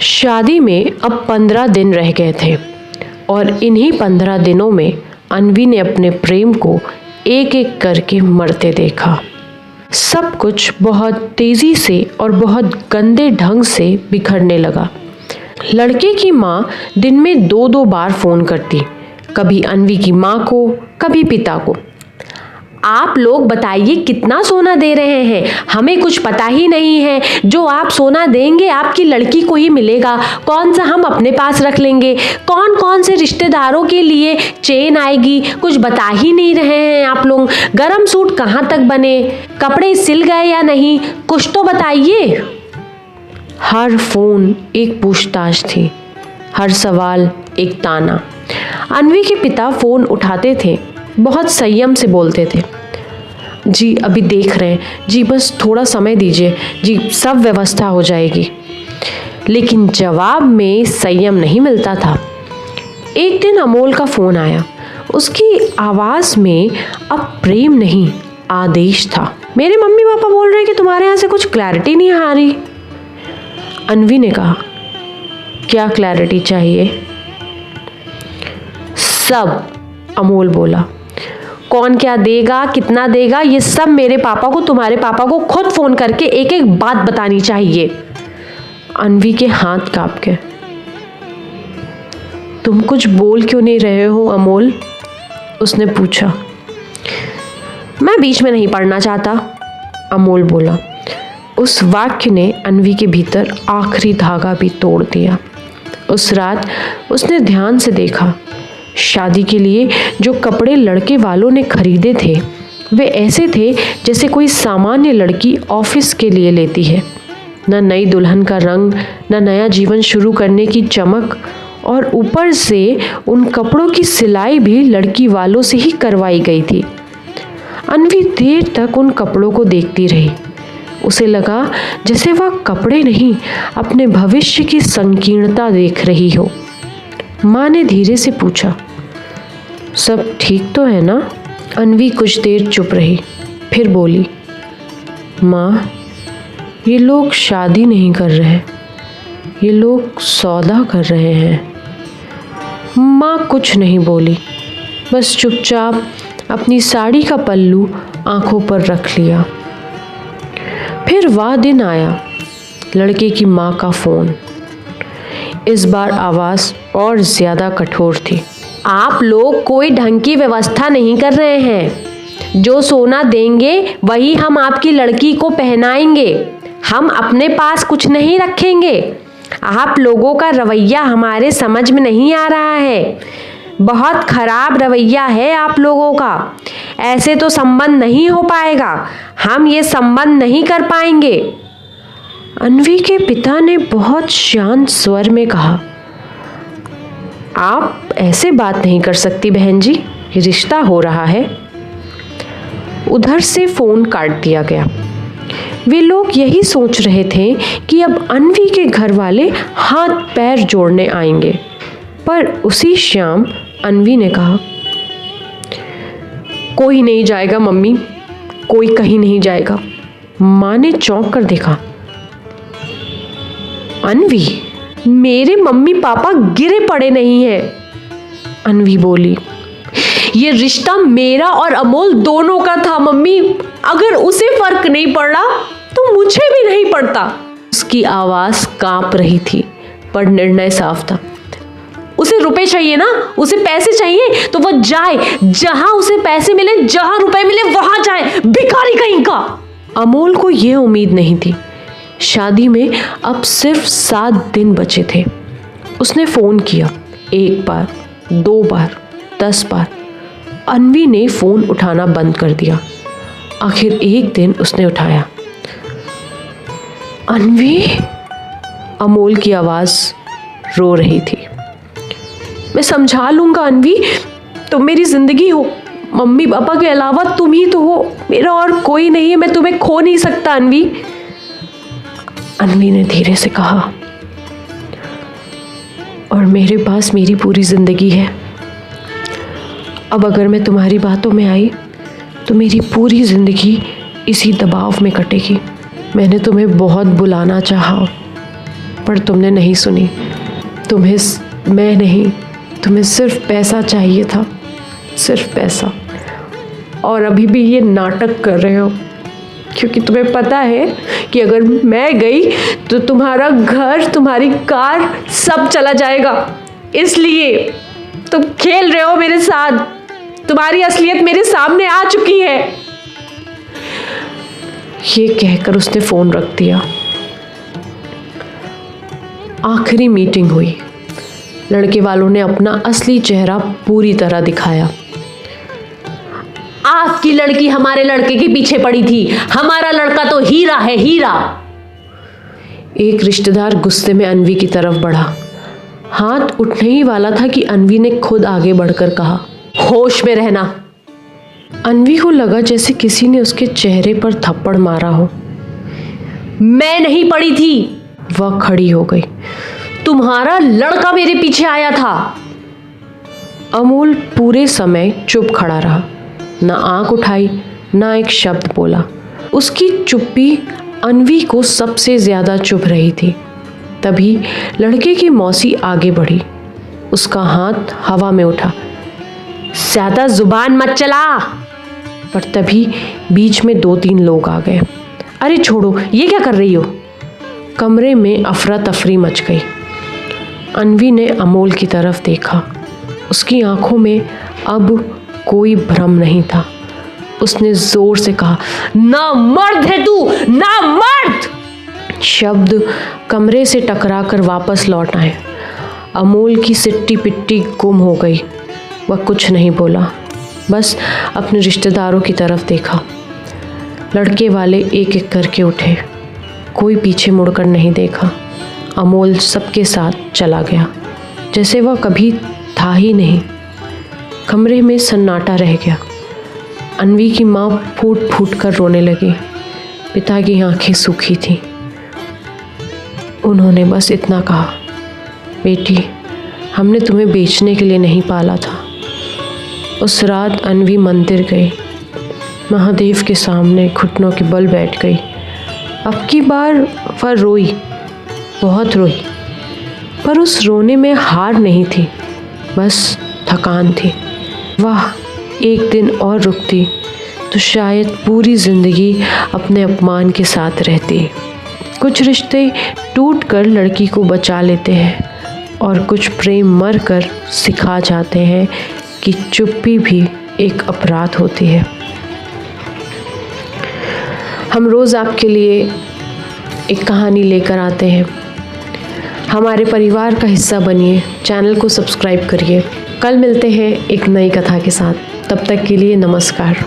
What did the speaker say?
शादी में अब 15 दिन रह गए थे और इन्हीं 15 दिनों में अन्वी ने अपने प्रेम को एक एक करके मरते देखा। सब कुछ बहुत तेज़ी से और बहुत गंदे ढंग से बिखरने लगा। लड़के की माँ दिन में 2-2 बार फ़ोन करती, कभी अन्वी की माँ को, कभी पिता को। आप लोग बताइए कितना सोना दे रहे हैं, हमें कुछ पता ही नहीं है। जो आप सोना देंगे आपकी लड़की को ही मिलेगा, कौन सा हम अपने पास रख लेंगे। कौन कौन से रिश्तेदारों के लिए चेन आएगी, कुछ बता ही नहीं रहे हैं आप लोग। गरम सूट कहाँ तक बने, कपड़े सिल गए या नहीं, कुछ तो बताइए। हर फोन एक पूछताछ थी, हर सवाल एक ताना। अन्वी के पिता फोन उठाते थे, बहुत संयम से बोलते थे, जी अभी देख रहे हैं, जी बस थोड़ा समय दीजिए, जी सब व्यवस्था हो जाएगी। लेकिन जवाब में संयम नहीं मिलता था। एक दिन अमोल का फ़ोन आया। उसकी आवाज़ में अब प्रेम नहीं, आदेश था। मेरे मम्मी पापा बोल रहे हैं कि तुम्हारे यहाँ से कुछ क्लैरिटी नहीं आ रही। अन्वी ने कहा, क्या क्लैरिटी चाहिए? सब, अमोल बोला। कौन क्या देगा, कितना देगा, ये सब मेरे पापा को, तुम्हारे पापा को खुद फोन करके एक एक बात बतानी चाहिए। अन्वी के हाथ कांप गए। तुम कुछ बोल क्यों नहीं रहे हो अमोल? उसने पूछा। मैं बीच में नहीं पढ़ना चाहता, अमोल बोला। उस वाक्य ने अन्वी के भीतर आखिरी धागा भी तोड़ दिया। उस रात उसने ध्यान से देखा। शादी के लिए जो कपड़े लड़के वालों ने खरीदे थे वे ऐसे थे जैसे कोई सामान्य लड़की ऑफिस के लिए लेती है। न नई दुल्हन का रंग, न नया जीवन शुरू करने की चमक, और ऊपर से उन कपड़ों की सिलाई भी लड़की वालों से ही करवाई गई थी। अन्वी देर तक उन कपड़ों को देखती रही। उसे लगा जैसे वह कपड़े नहीं, अपने भविष्य की संकीर्णता देख रही हो। माँ ने धीरे से पूछा, सब ठीक तो है ना? अन्वी कुछ देर चुप रही, फिर बोली, माँ ये लोग शादी नहीं कर रहे, ये लोग सौदा कर रहे हैं। माँ कुछ नहीं बोली, बस चुपचाप अपनी साड़ी का पल्लू आंखों पर रख लिया। फिर वह दिन आया, लड़के की माँ का फ़ोन। इस बार आवाज़ और ज़्यादा कठोर थी। आप लोग कोई ढंग की व्यवस्था नहीं कर रहे हैं। जो सोना देंगे वही हम आपकी लड़की को पहनाएंगे, हम अपने पास कुछ नहीं रखेंगे। आप लोगों का रवैया हमारे समझ में नहीं आ रहा है। बहुत खराब रवैया है आप लोगों का। ऐसे तो संबंध नहीं हो पाएगा, हम ये संबंध नहीं कर पाएंगे। अन्वी के पिता ने बहुत शांत स्वर में कहा, आप ऐसे बात नहीं कर सकती बहन जी, ये रिश्ता हो रहा है। उधर से फ़ोन काट दिया गया। वे लोग यही सोच रहे थे कि अब अन्वी के घर वाले हाथ पैर जोड़ने आएंगे, पर उसी शाम अन्वी ने कहा, कोई नहीं जाएगा मम्मी, कोई कहीं नहीं जाएगा। माँ ने चौंक कर देखा। अन्वी, मेरे मम्मी पापा गिरे पड़े नहीं हैं। अन्वी बोली, ये रिश्ता मेरा और अमोल दोनों का था मम्मी, अगर उसे फर्क नहीं पड़ा तो मुझे भी नहीं पड़ता। उसकी आवाज़ कांप रही थी, पर निर्णय साफ था। उसे रुपए चाहिए ना, उसे पैसे चाहिए तो वह जाए, जहां उसे पैसे मिले, जहां रुपए मिले वहां जाए, भिखारी कहीं का। अमोल को यह उम्मीद नहीं थी। शादी में अब सिर्फ 7 दिन बचे थे। उसने फ़ोन किया, 1 बार, 2 बार, 10 बार। अन्वी ने फ़ोन उठाना बंद कर दिया। आखिर एक दिन उसने उठाया। अन्वी, अमोल की आवाज़ रो रही थी। मैं समझा लूँगा अन्वी, तुम मेरी ज़िंदगी हो, मम्मी पापा के अलावा तुम ही तो हो, मेरा और कोई नहीं है, मैं तुम्हें खो नहीं सकता अन्वी। अन्वी ने धीरे से कहा, और मेरे पास मेरी पूरी ज़िंदगी है। अब अगर मैं तुम्हारी बातों में आई तो मेरी पूरी ज़िंदगी इसी दबाव में कटेगी। मैंने तुम्हें बहुत बुलाना चाहा, पर तुमने नहीं सुनी। मैं नहीं, तुम्हें सिर्फ पैसा चाहिए था, सिर्फ पैसा। और अभी भी ये नाटक कर रहे हो, क्योंकि तुम्हें पता है कि अगर मैं गई तो तुम्हारा घर, तुम्हारी कार सब चला जाएगा। इसलिए तुम खेल रहे हो मेरे साथ। तुम्हारी असलियत मेरे सामने आ चुकी है। ये कहकर उसने फोन रख दिया। आखिरी मीटिंग हुई। लड़के वालों ने अपना असली चेहरा पूरी तरह दिखाया। आपकी लड़की हमारे लड़के के पीछे पड़ी थी। हमारा लड़का तो हीरा है, हीरा। एक रिश्तेदार गुस्से में अन्वी की तरफ बढ़ा। हाथ उठने ही वाला था कि अन्वी ने खुद आगे बढ़कर कहा, होश में रहना। अन्वी को लगा जैसे किसी ने उसके चेहरे पर थप्पड़ मारा हो। मैं नहीं पड़ी थी। वह खड़ी हो गई। तुम्हारा लड़का मेरे पीछे आया था। अमोल पूरे समय चुप खड़ा रहा, ना आंख उठाई, ना एक शब्द बोला। उसकी चुप्पी अन्वी को सबसे ज्यादा चुभ रही थी। तभी लड़के की मौसी आगे बढ़ी। उसका हाथ हवा में उठा। ज्यादा जुबान मत चला। पर तभी बीच में 2-3 लोग आ गए। अरे छोड़ो, ये क्या कर रही हो? कमरे में अफरा तफरी मच गई। अन्वी ने अमोल की तरफ देखा। उसकी आंखों में अब कोई भ्रम नहीं था। उसने जोर से कहा, ना मर्द है तू, ना मर्द। शब्द कमरे से टकराकर वापस लौट आए। अमोल की सिट्टी पिट्टी गुम हो गई। वह कुछ नहीं बोला, बस अपने रिश्तेदारों की तरफ देखा। लड़के वाले एक एक करके उठे। कोई पीछे मुड़कर नहीं देखा। अमोल सबके साथ चला गया, जैसे वह कभी था ही नहीं। कमरे में सन्नाटा रह गया। अन्वी की माँ फूट फूट कर रोने लगी। पिता की आंखें सूखी थीं। उन्होंने बस इतना कहा, बेटी, हमने तुम्हें बेचने के लिए नहीं पाला था। उस रात अन्वी मंदिर गई। महादेव के सामने घुटनों के बल बैठ गई। अब की बार वह रोई, बहुत रोई। पर उस रोने में हार नहीं थी, बस थकान थी। वाह, एक दिन और रुकती तो शायद पूरी ज़िंदगी अपने अपमान के साथ रहती। कुछ रिश्ते टूटकर लड़की को बचा लेते हैं और कुछ प्रेम मर कर सिखा जाते हैं कि चुप्पी भी एक अपराध होती है। हम रोज़ आपके लिए एक कहानी लेकर आते हैं। हमारे परिवार का हिस्सा बनिए, चैनल को सब्सक्राइब करिए। कल मिलते हैं एक नई कथा के साथ। तब तक के लिए नमस्कार।